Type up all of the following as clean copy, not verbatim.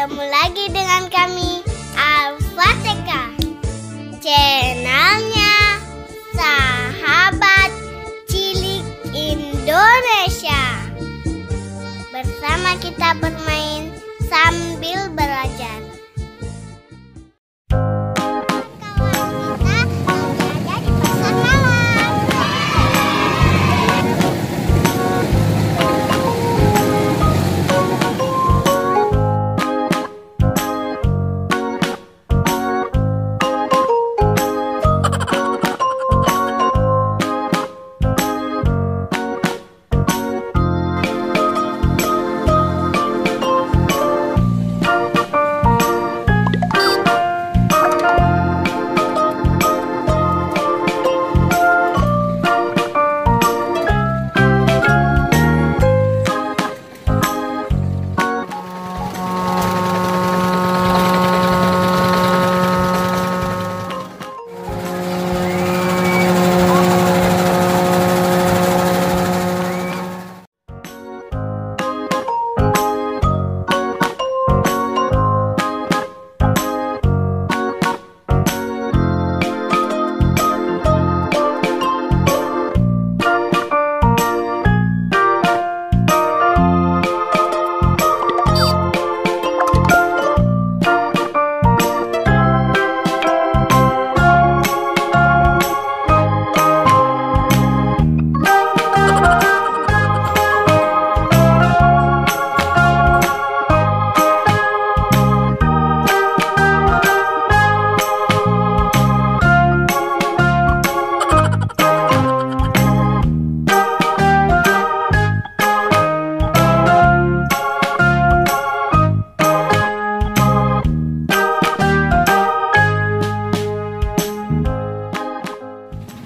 Bertemu lagi dengan kami, Al-Fatihah, channelnya Sahabat Cilik Indonesia. Bersama kita bermain sambil belajar.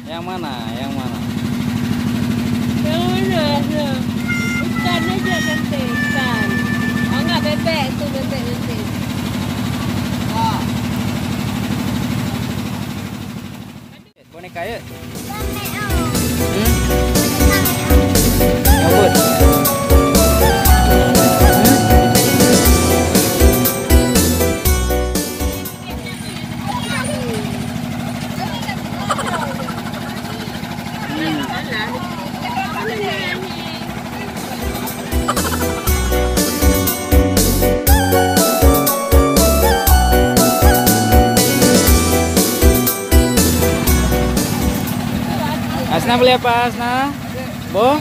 Yang mana? Yang mana? Yang mana? Ikan aja nanti ikan. Oh enggak, bebek itu bebek nanti. Oh. Boneka ya? Rambut. Asna beli apa Asna? Bo?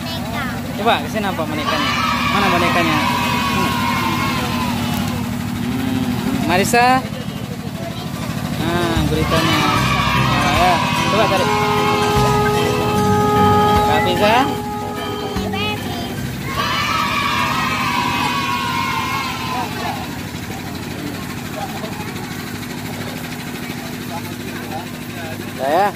Coba kesini apa bonekanya? Mana bonekanya? Marisa? Guritanya. Ya, coba tarik. Kak Fiza? Saya.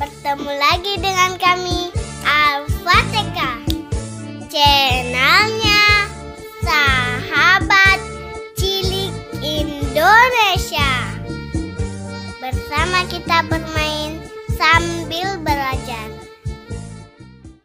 Bertemu lagi dengan kami, Al-Fatihah, channelnya Sahabat Cilik Indonesia. Bersama kita bermain sambil belajar.